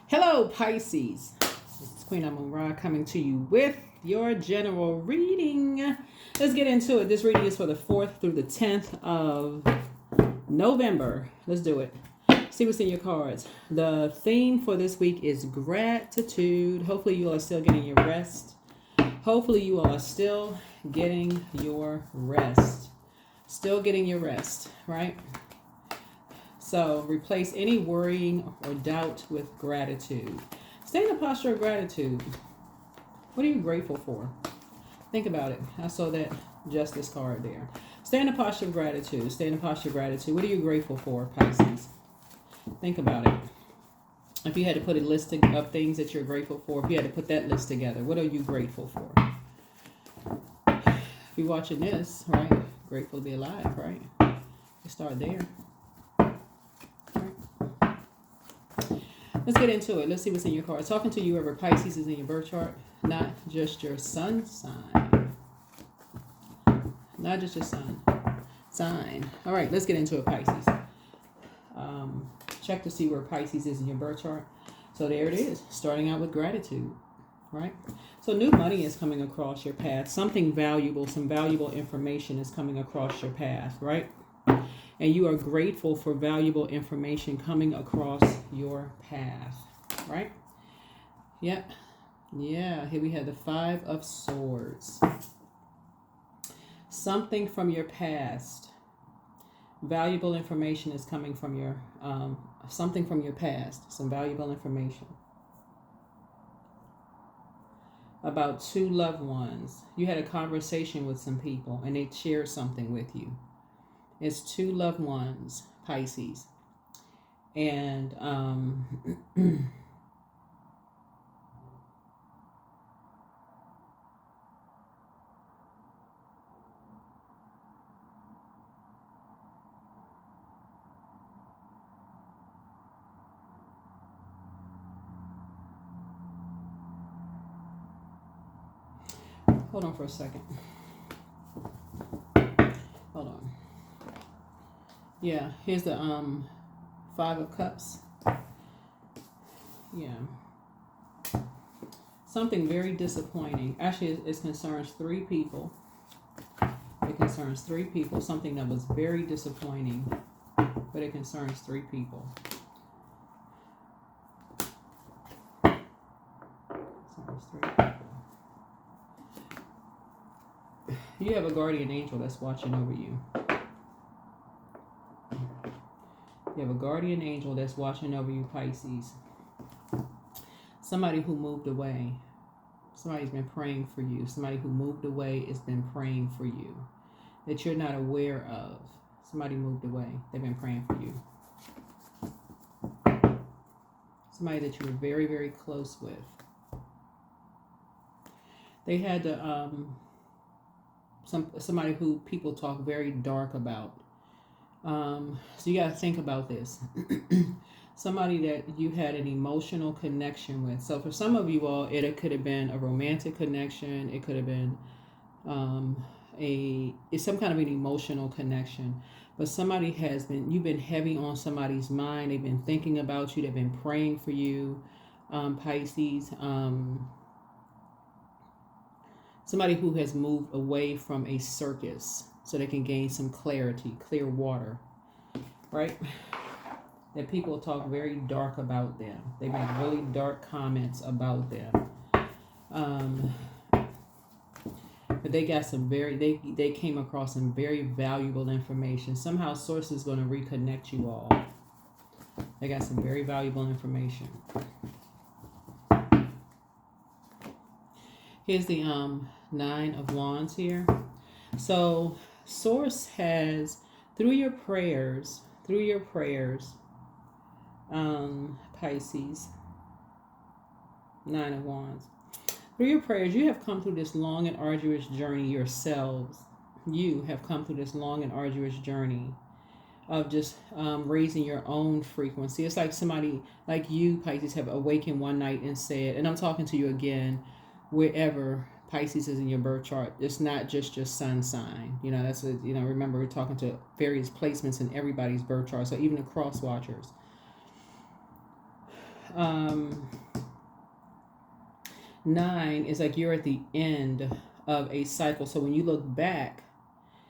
Hello, Pisces. This is Queen Amun Ra coming to you with your general reading. Let's get into it. This reading is for the 4th through the 10th of November. Let's do it. See what's in your cards. The theme for this week is gratitude. Hopefully you all are still getting your rest. Hopefully you all are still getting your rest. Still getting your rest, right? So replace any worrying or doubt with gratitude. Stay in a posture of gratitude. What are you grateful for? Think about it. I saw that justice card there. Stay in a posture of gratitude. Stay in a posture of gratitude. What are you grateful for, Pisces? Think about it. If you had to put a list of things that you're grateful for, if you had to put that list together, what are you grateful for? If you're watching this, right? Grateful to be alive, right? You start there. Let's get into it. Let's see what's in your cards. Talking to you, whoever Pisces is in your birth chart, not just your sun sign. Not just your sun sign. All right, let's get into it, Pisces. Check to see where Pisces is in your birth chart. So there it is, starting out with gratitude, right? So new money is coming across your path. Something valuable, some valuable information is coming across your path, right? And you are grateful for valuable information coming across your path, right? Yep. Yeah, here we have the 5 of Swords. Something from your past. Valuable information is coming from your, something from your past. Some valuable information. About 2 loved ones. You had a conversation with some people and they shared something with you. It's 2 loved ones, Pisces. And hold on for a second. Hold on. Yeah, here's the 5 of Cups. Yeah. Something very disappointing. Actually, it concerns 3 people. It concerns 3 people. Something that was very disappointing, but it concerns 3 people. Concerns 3 people. You have a guardian angel that's watching over you. You have a guardian angel that's watching over you, Pisces. Somebody who moved away. Somebody's been praying for you. Somebody who moved away has been praying for you that you're not aware of. Somebody moved away. They've been praying for you. Somebody that you were very, very close with. They had to, somebody who people talk very dark about. So you got to think about this. Somebody that you had an emotional connection with. So for some of you all, it could have been a romantic connection. It could have been it's some kind of an emotional connection. But somebody you've been heavy on somebody's mind. They've been thinking about you. They've been praying for you, Pisces. Somebody who has moved away from a circus so they can gain some clarity, clear water, right? That people talk very dark about them. They make really dark comments about them. But they got some they came across some very valuable information. Somehow source is going to reconnect you all. They got some very valuable information. Here's the 9 of Wands here. So source has, through your prayers, Pisces, 9 of Wands. Through your prayers, you have come through this long and arduous journey yourselves. You have come through this long and arduous journey of just raising your own frequency. It's like somebody like you, Pisces, have awakened one night and said, and I'm talking to you again, wherever Pisces is in your birth chart, it's not just your sun sign. You know, that's remember we're talking to various placements in everybody's birth chart. So even the cross watchers. Um, 9 is like you're at the end of a cycle. So when you look back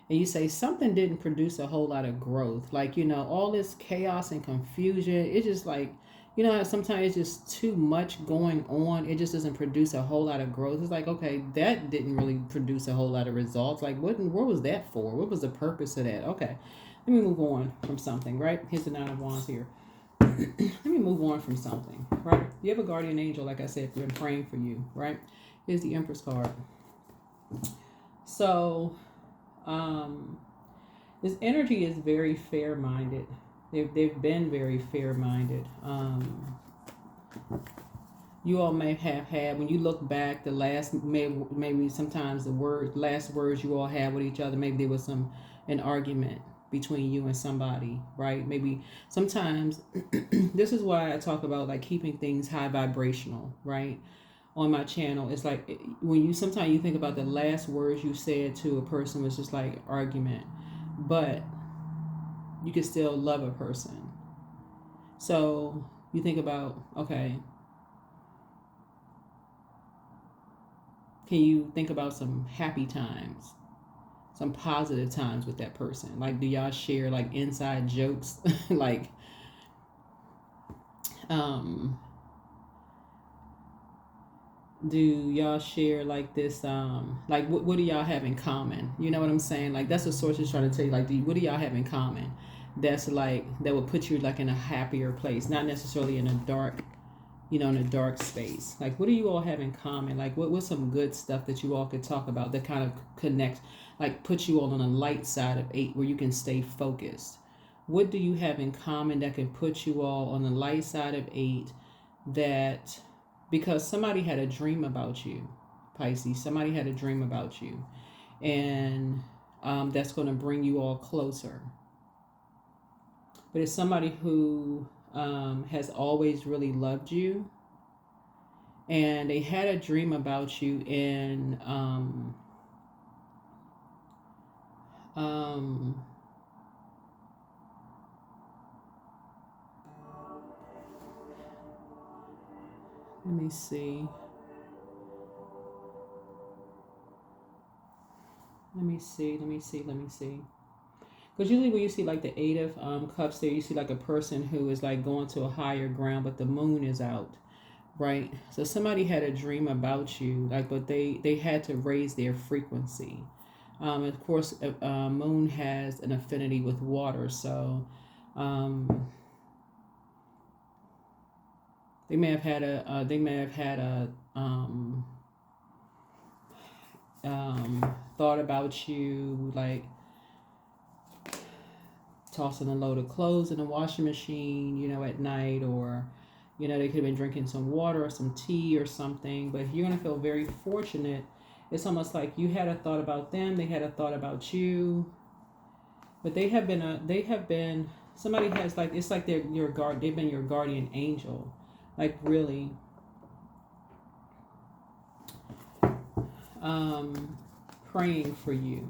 and you say something didn't produce a whole lot of growth, like, all this chaos and confusion, it's just like, how sometimes it's just too much going on. It just doesn't produce a whole lot of growth. It's like, okay, that didn't really produce a whole lot of results. Like, what was that for? What was the purpose of that? Okay, let me move on from something, right? Here's the 9 of Wands here. Let me move on from something, right? You have a guardian angel, like I said, been praying for you, right? Here's the Empress card. So, this energy is very fair-minded. They've been very fair-minded. You all may have had, when you look back, the last, maybe sometimes the last words you all had with each other, maybe there was an argument between you and somebody, right? Maybe sometimes, this is why I talk about like keeping things high vibrational, right? On my channel, it's like when sometimes you think about the last words you said to a person was just like argument, but you can still love a person. So you think about, okay, can you think about some happy times, some positive times with that person? Like, do y'all share like inside jokes? Like, do y'all share like this, like what do y'all have in common? You know what I'm saying? Like, that's what source is trying to tell you. Like, what do y'all have in common that's like, that would put you like in a happier place, not necessarily in a dark, in a dark space? Like, what do you all have in common? Like, what's some good stuff that you all could talk about that kind of connects, like puts you all on the light side of 8 where you can stay focused? What do you have in common that can put you all on the light side of 8, that because somebody had a dream about you, Pisces, somebody had a dream about you, and that's going to bring you all closer. But it's somebody who has always really loved you, and they had a dream about you, and let me see. Because usually when you see like the 8 of cups there, you see like a person who is like going to a higher ground, but the moon is out, right? So somebody had a dream about you, like, but they had to raise their frequency. Of course, moon has an affinity with water, so they may have had a thought about you, like tossing a load of clothes in the washing machine, at night, or, they could have been drinking some water or some tea or something. But you're going to feel very fortunate. It's almost like you had a thought about them, they had a thought about you, but somebody has, like, it's like they've been your guardian angel, like really. Praying for you.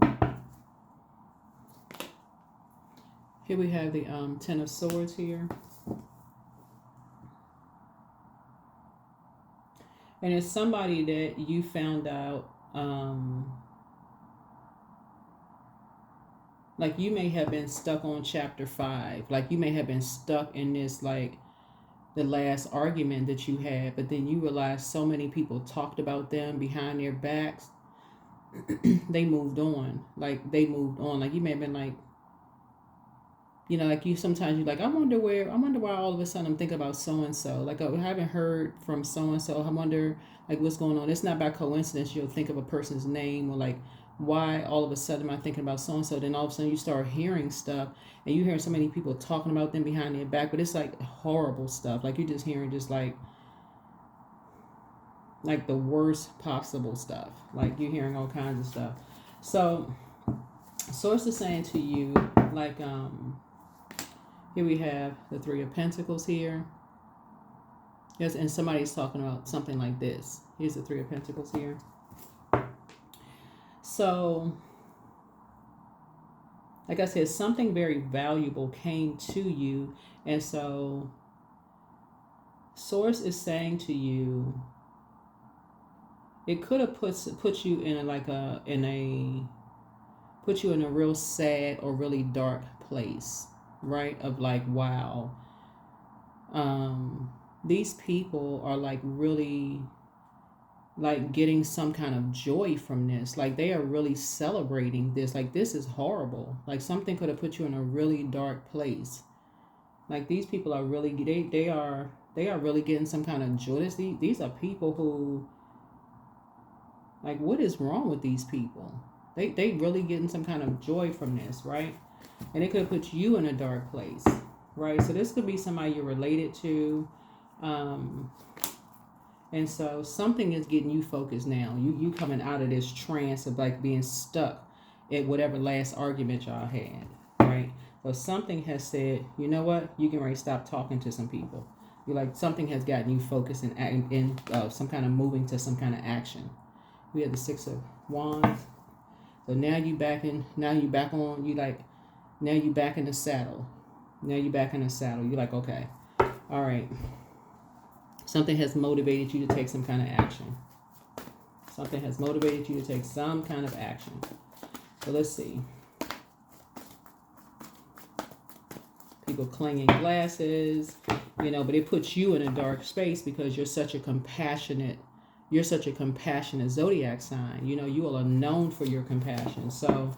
Here we have the 10 of Swords here. And it's somebody that you found out, like you may have been stuck on chapter 5. Like you may have been stuck in this, like the last argument that you had, but then you realize so many people talked about them behind their backs. They moved on. Like you may have been like, like you sometimes you're like, I wonder why all of a sudden I'm thinking about so and so. Like, I haven't heard from so and so. I wonder like what's going on. It's not by coincidence you'll think of a person's name, or like, why all of a sudden am I thinking about so and so? Then all of a sudden you start hearing stuff, and you hear so many people talking about them behind their back, but it's like horrible stuff. Like you're just hearing just like the worst possible stuff. Like you're hearing all kinds of stuff. So source is saying to you, like, here we have the 3 of Pentacles here. Yes, and somebody's talking about something like this. Here's the 3 of Pentacles here. So, like I said, something very valuable came to you, and so Source is saying to you, it could have put you in put you in a real sad or really dark place, right? Of like, wow, these people are like really like getting some kind of joy from this. Like they are really celebrating this. Like this is horrible. Like something could have put you in a really dark place. Like these people are really they are really getting some kind of joy. These are people who, like, what is wrong with these people? They really getting some kind of joy from this, right? And it could put you in a dark place, right? So this could be somebody you're related to. And so something is getting you focused now. You coming out of this trance of like being stuck at whatever last argument y'all had, right? So something has said, you know what? You can already stop talking to some people. You like something has gotten you focused in some kind of moving to some kind of action. We have the Six of Wands. So now you back in. Now you back on. You like. Now you back in the saddle. Now you back in the saddle. You're like, okay, all right. Something has motivated you to take some kind of action. Something has motivated you to take some kind of action. So let's see. People clinging glasses, but it puts you in a dark space because you're such a compassionate zodiac sign. You all are known for your compassion. So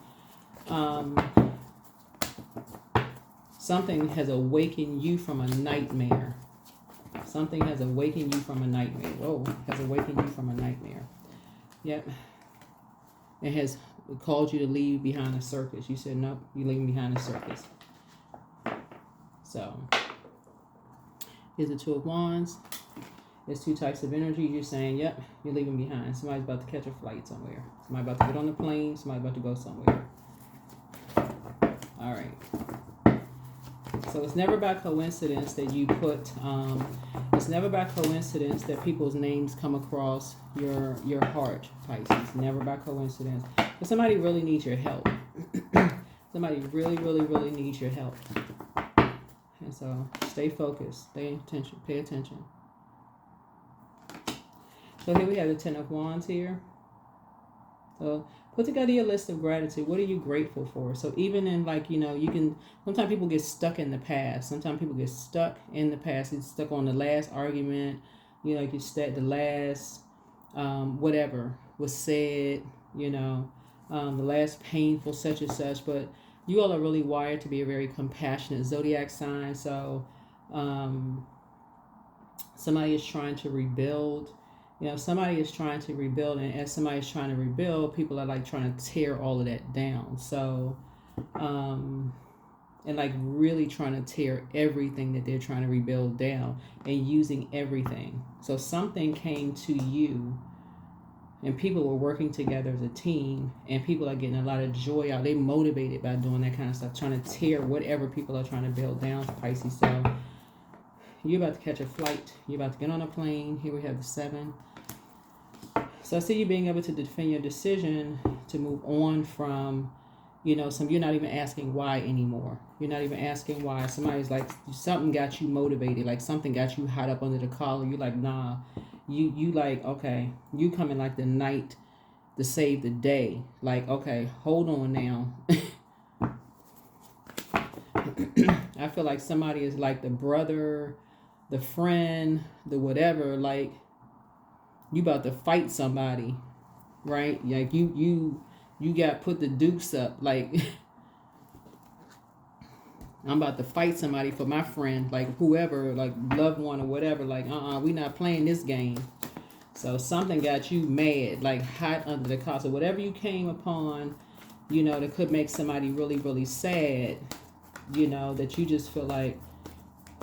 something has awakened you from a nightmare. Something has awakened you from a nightmare. Whoa, has awakened you from a nightmare. Yep. It has called you to leave behind a circus. You said, nope, you're leaving behind a circus. So, here's the Two of Wands. There's two types of energy. You're saying, yep, you're leaving behind. Somebody's about to catch a flight somewhere. Somebody about to get on the plane. Somebody about to go somewhere. All right. So it's never by coincidence that you put, it's never by coincidence that people's names come across your heart, Pisces. Never by coincidence. But somebody really needs your help. Somebody really, really, really needs your help. And so stay focused, pay attention. So here we have the Ten of Wands here. So put together your list of gratitude. What are you grateful for? So even in you can, sometimes people get stuck in the past. Sometimes people get stuck in the past. Get stuck on the last argument. Get stuck the last, whatever was said, the last painful such and such. But you all are really wired to be a very compassionate zodiac sign. So somebody is trying to rebuild. Somebody is trying to rebuild, and as somebody is trying to rebuild, people are like trying to tear all of that down. So, and like really trying to tear everything that they're trying to rebuild down and using everything. So something came to you, and people were working together as a team, and people are getting a lot of joy out. They're motivated by doing that kind of stuff, trying to tear whatever people are trying to build down, Pisces. So you're about to catch a flight. You're about to get on a plane. Here we have the 7. So I see you being able to defend your decision to move on from, you're not even asking why anymore. You're not even asking why. Somebody's like, something got you motivated. Like something got you hot up under the collar. You're like, nah. You like, okay. You coming like the knight to save the day. Like, okay, hold on now. I feel like somebody is like the brother, the friend, the whatever, like you about to fight somebody, right? Like you got put the dukes up, like I'm about to fight somebody for my friend, like whoever, like loved one or whatever, like we not playing this game. So something got you mad, like hot under the collar. So whatever you came upon, that could make somebody really, really sad, that you just feel like,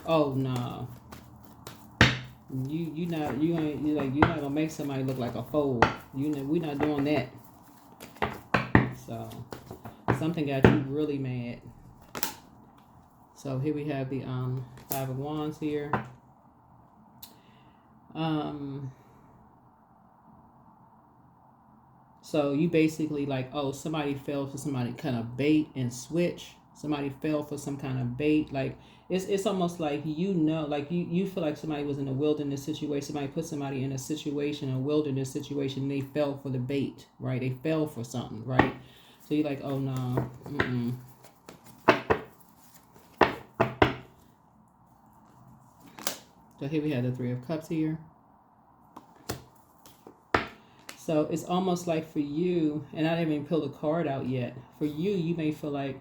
oh no. You're not gonna make somebody look like a fool. We're not doing that. So something got you really mad. So here we have the 5 of Wands here. So you basically like, oh, somebody fell for somebody kind of bait and switch. Somebody fell for some kind of bait. Like it's almost like, like you feel like somebody was in a wilderness situation. Somebody put somebody in a situation, a wilderness situation, and they fell for the bait, right? They fell for something, right? So you're like, oh no, mm-mm. So here we have the Three of Cups here. So it's almost like for you, and I didn't even pull the card out yet. For you, you may feel like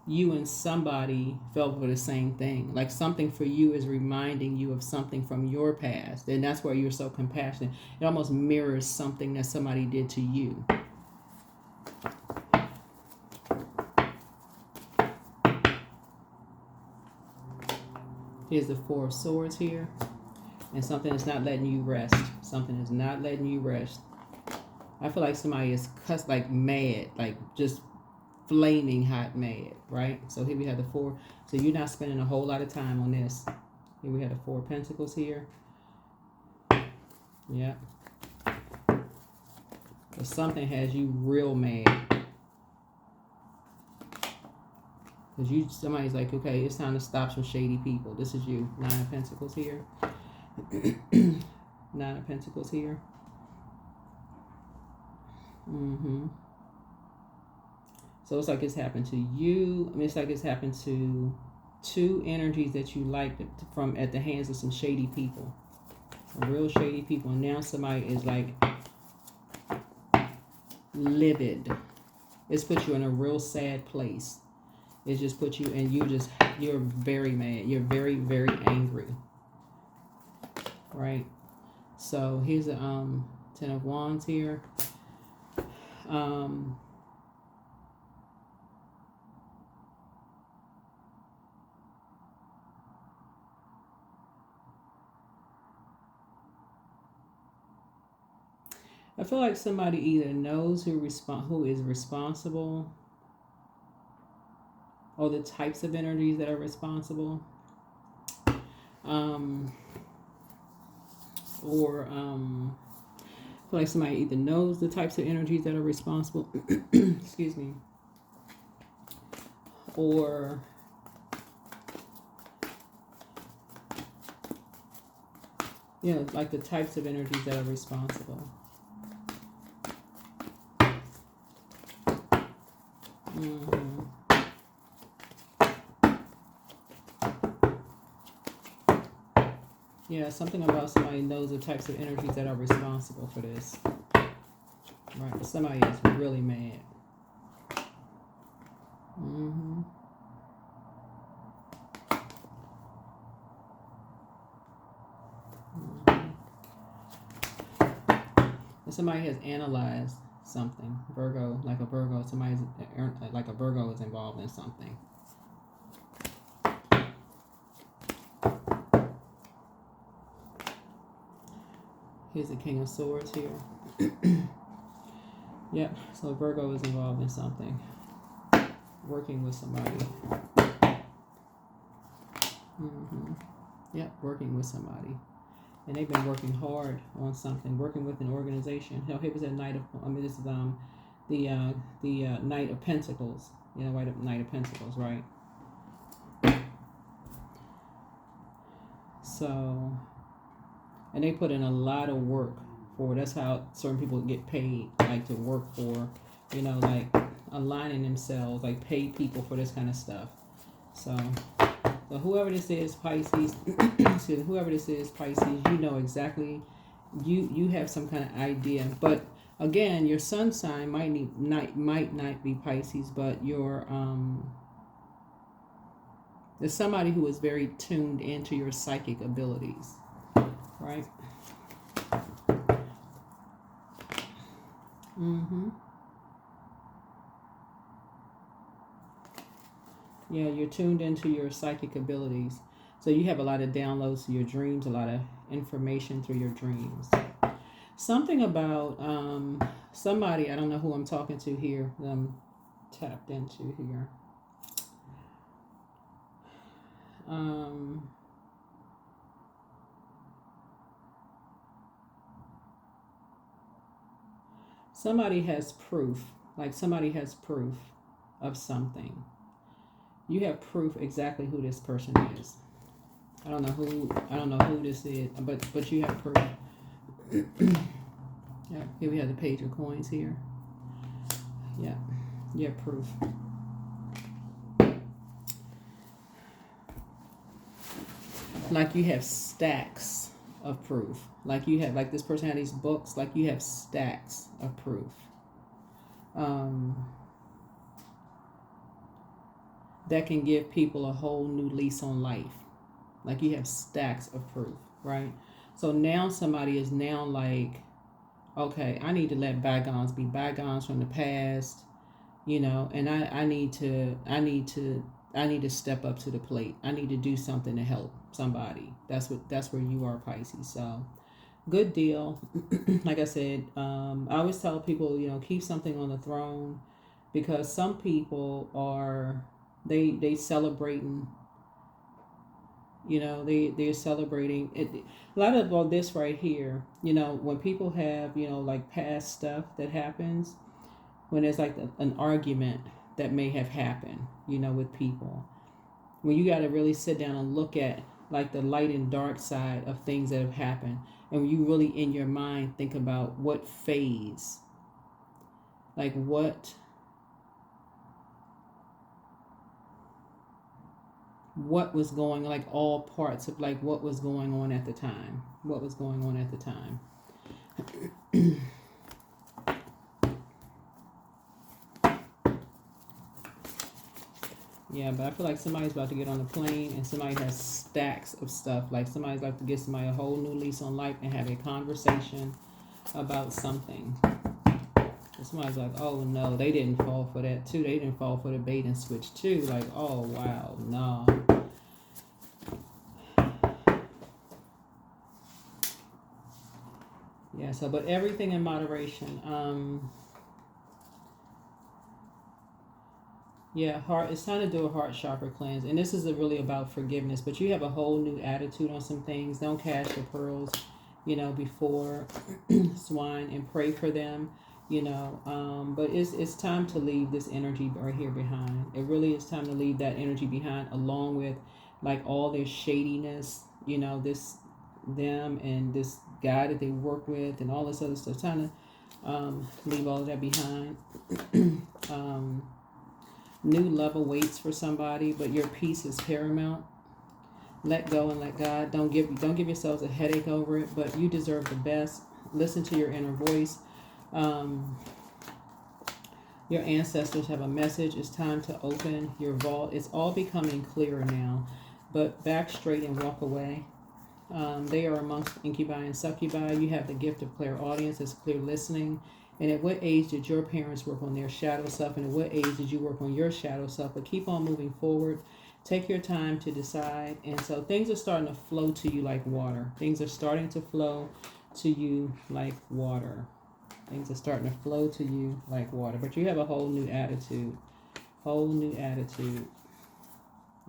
you and somebody fell for the same thing. Like something for you is reminding you of something from your past. And that's why you're so compassionate. It almost mirrors something that somebody did to you. Here's the Four of Swords here. And something is not letting you rest. Something is not letting you rest. I feel like somebody is cussed, like mad, like just flaming hot mad, right? So here we have the Four. So you're not spending a whole lot of time on this. Here we have the Four of Pentacles here. Yeah. But something has you real mad. Because somebody's like, okay, it's time to stop some shady people. This is you. Nine of Pentacles here. Nine of Pentacles here. So it's like it's happened to you. I mean, it's like it's happened to two energies that you liked from at the hands of some shady people. Some real shady people. And now somebody is like livid. It's put you in a real sad place. It just put you, and you're very mad. You're very, very angry. Right? So here's the Ten of Wands here. I feel like somebody either knows who is responsible, or the types of energies that are responsible, or I feel like somebody either knows the types of energies that are responsible, excuse me, or like the types of energies that are responsible. Yeah, something about somebody knows the types of energies that are responsible for this. Right, but somebody is really mad. And somebody has analyzed something. Virgo, like a Virgo, like a Virgo is involved in something. Here's the King of Swords here. Yep, so Virgo is involved in something. Working with somebody. Yep, working with somebody. And they've been working hard on something, working with an organization. Hell, here was that Knight of, this is the Knight of Pentacles. Knight of Pentacles, right? So, and they put in a lot of work for. That's how certain people get paid, like to work for, like aligning themselves, like pay people for this kind of stuff. So whoever this is, Pisces, whoever this is, Pisces, you know exactly, you have some kind of idea. But again, your sun sign might not be Pisces, but your there's somebody who is very tuned into your psychic abilities, right? Yeah, you're tuned into your psychic abilities. So you have a lot of downloads to your dreams, a lot of information through your dreams. Something about somebody, I don't know who I'm talking to here, that I'm tapped into here. Somebody has proof. Like somebody has proof. of something. You have proof exactly who this person is. I don't know who this is, but you have proof. Yeah, here we have the page of coins here. Yeah, you have proof. Like you have stacks of proof. Like you have, like this person had these books. Like you have stacks of proof. That can give people a whole new lease on life. Like you have stacks of proof, right? So now somebody is now like, okay, I need to let bygones be bygones from the past, you know, and I need to step up to the plate. I need to do something to help somebody. That's where you are, Pisces. So good deal. Like I said, I always tell people, you know, keep something on the throne, because some people are they celebrating, you know, they're celebrating it. A lot of all this right here, you know, when people have, you know, like past stuff that happens, when there's like an argument that may have happened, you know, with people, when you got to really sit down and look at like the light and dark side of things that have happened, and when you really in your mind think about what phase, like what was going, like all parts of like what was going on at the time, Yeah, but I feel like somebody's about to get on a plane and somebody has stacks of stuff. Like somebody's about to give somebody a whole new lease on life and have a conversation about something. And somebody's like, oh no, they didn't fall for that too. They didn't fall for the bait and switch too. Like, oh wow, no. Yeah, so but everything in moderation. Yeah, heart. It's time to do a heart chakra cleanse, and this is really about forgiveness. But you have a whole new attitude on some things. Don't cast your pearls, you know, before swine, and pray for them, you know. But it's time to leave this energy right here behind. It really is time to leave that energy behind, along with like all their shadiness, you know, them and this guy that they work with and all this other stuff. Time to leave all of that behind. New level waits for somebody, but your peace is paramount. Let go and let God. Don't give yourselves a headache over it, but you deserve the best. Listen to your inner voice. Your ancestors have a message. It's time to open your vault. It's all becoming clearer now, but back straight and walk away. They are amongst incubi and succubi. You have the gift of clairaudience. It's clear listening. And at what age did your parents work on their shadow self? And at what age did you work on your shadow self? But keep on moving forward. Take your time to decide. And so things are starting to flow to you like water. Things are starting to flow to you like water. Things are starting to flow to you like water. But you have a whole new attitude. Whole new attitude.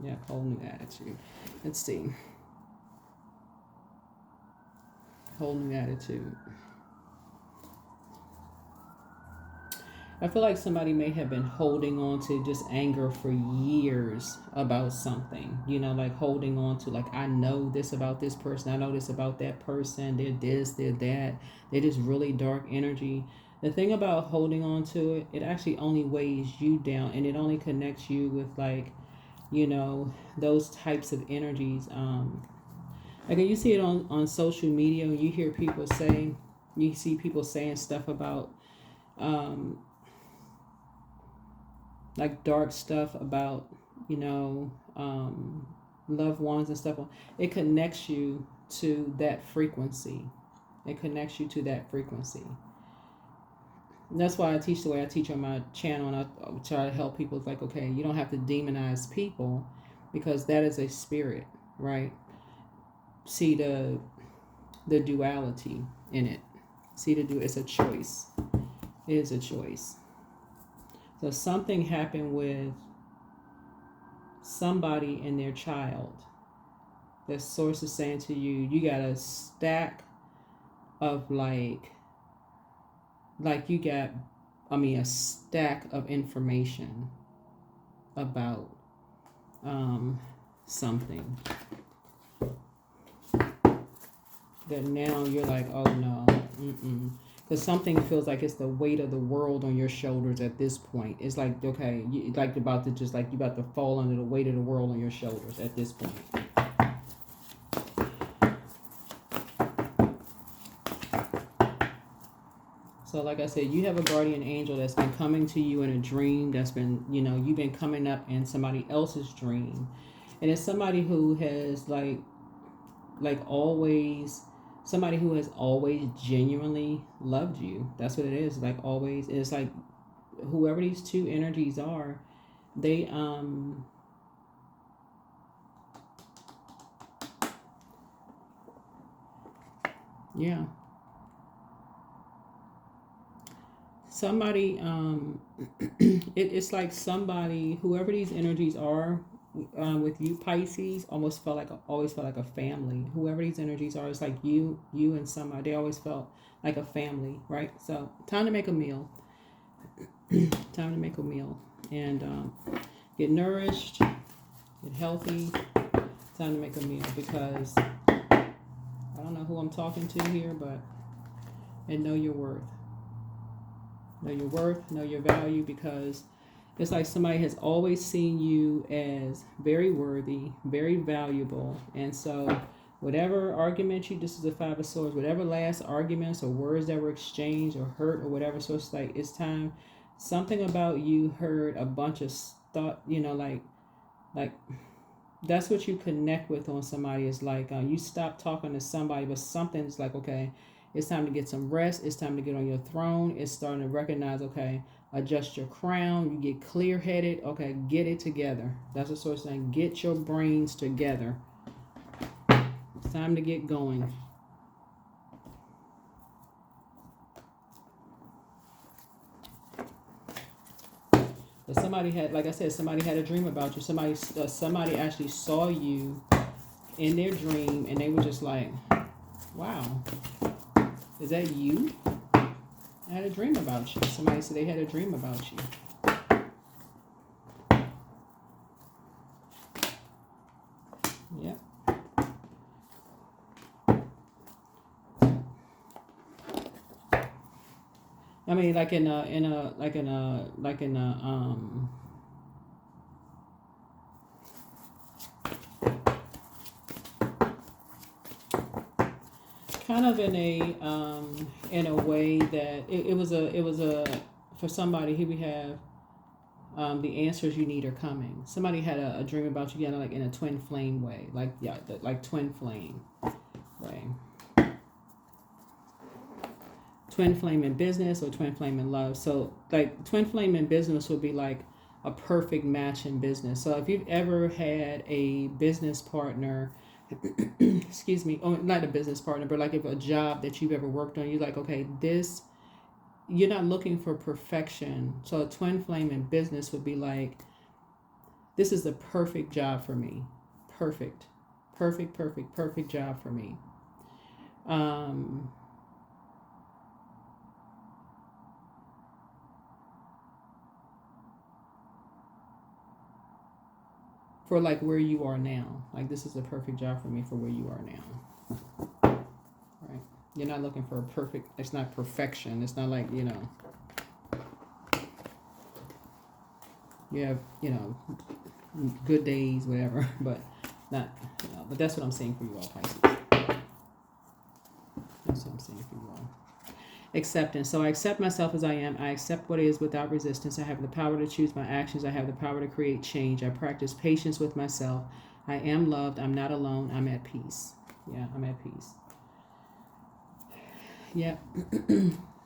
Yeah, whole new attitude. Let's see. Whole new attitude. I feel like somebody may have been holding on to just anger for years about something, you know, like holding on to, like, I know this about this person. I know this about that person. They're this, they're that. They're just really dark energy. The thing about holding on to it, it actually only weighs you down, and it only connects you with, like, you know, those types of energies. Like you see it on social media, you hear people say, you see people saying stuff about, like dark stuff about, you know, loved ones and stuff. It connects you to that frequency. It connects you to that frequency. And that's why I teach the way I teach on my channel, and I try to help people. It's like, okay, you don't have to demonize people, because that is a spirit, right? See the duality in it. It's a choice. It is a choice. So something happened with somebody and their child. The source is saying to you, you got a stack of a stack of information. about something that now you're like, oh no, because something feels like it's the weight of the world on your shoulders at this point. It's like, okay, you like about to just like you about to fall under the weight of the world on your shoulders at this point. So like I said, you have a guardian angel that's been coming to you in a dream, that's been, you've been coming up in somebody else's dream. And it's somebody who has like always, somebody who has always genuinely loved you. That's what it is. Like always. It's like whoever these two energies are, they yeah. Somebody it's like somebody, whoever these energies are, with you Pisces, always felt like a family. Whoever these energies are, it's like you and somebody, they always felt like a family, right? So time to make a meal. Time to make a meal and get nourished, get healthy. Time to make a meal, because I don't know who I'm talking to here, but and know your worth. Know your worth, know your value, because it's like somebody has always seen you as very worthy, very valuable. And so whatever argument this is a Five of Swords, whatever last arguments or words that were exchanged or hurt or whatever, so it's like it's time. Something about you hurt a bunch of stuff, like that's what you connect with on somebody. Is like you stop talking to somebody, but something's like, okay, it's time to get some rest. It's time to get on your throne. It's starting to recognize, okay, adjust your crown. You get clear-headed. Okay, get it together. That's what Source saying. Get your brains together. It's time to get going. But somebody had, like I said, somebody had a dream about you. Somebody actually saw you in their dream, and they were just like, wow. Is that you? I had a dream about you. Somebody said they had a dream about you. Yep. I mean, like in a kind of in a way that it was a for somebody. Here we have the answers you need are coming. Somebody had a dream about you, like in a twin flame way, like twin flame way. Twin flame in business or twin flame in love. So like twin flame in business would be like a perfect match in business. So if you've ever had a business partner, excuse me, oh, not a business partner, but like if a job that you've ever worked on, you're like, okay, you're not looking for perfection. So a twin flame in business would be like, this is the perfect job for me. Perfect job for me. For like where you are now. Like this is a perfect job for me for where you are now. Right? You're not looking for a perfect, it's not perfection. It's not like, you have, good days, whatever, but not, but that's what I'm saying for you all, Pisces. That's what I'm saying for you all. Acceptance. So I accept myself as I am. I accept what is without resistance. I have the power to choose my actions. I have the power to create change. I practice patience with myself. I am loved. I'm not alone. I'm at peace. Yeah, I'm at peace. Yep.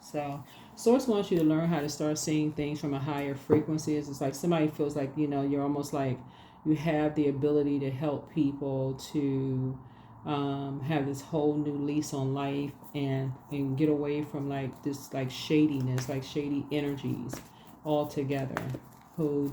So Source wants you to learn how to start seeing things from a higher frequency. It's like somebody feels like, you're almost like you have the ability to help people to have this whole new lease on life and get away from like this like shadiness, like shady energies altogether, who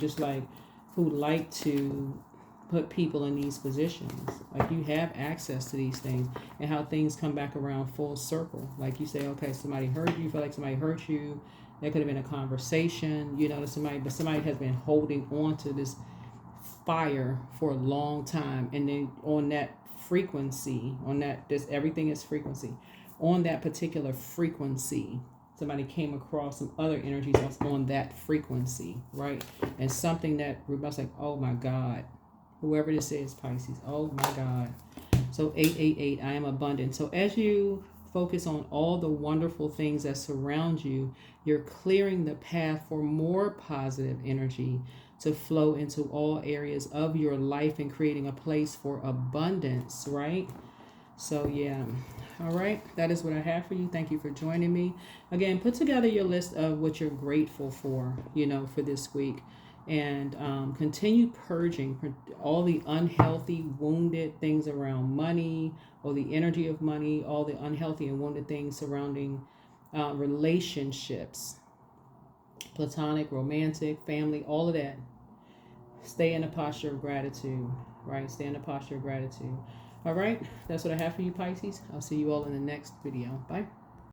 like to put people in these positions. Like you have access to these things, and how things come back around full circle. Like you say, okay, somebody hurt you, feel like somebody hurt you, That could have been a conversation, you know, to somebody, but somebody has been holding on to this fire for a long time. And then on that frequency, on that, this everything is frequency. On that particular frequency, somebody came across some other energies on that frequency, right? And something that I was like, oh my God, whoever this is, Pisces, oh my God. So 888, I am abundant. So as you focus on all the wonderful things that surround you, you're clearing the path for more positive energy to flow into all areas of your life and creating a place for abundance, right? So yeah. All right, that is what I have for you. Thank you for joining me. Again, put together your list of what you're grateful for, you know, for this week. And continue purging all the unhealthy, wounded things around money, or the energy of money, all the unhealthy and wounded things surrounding relationships, platonic, romantic, family, all of that. Stay in a posture of gratitude, right? Stay in a posture of gratitude. All right, that's what I have for you, Pisces. I'll see you all in the next video. Bye.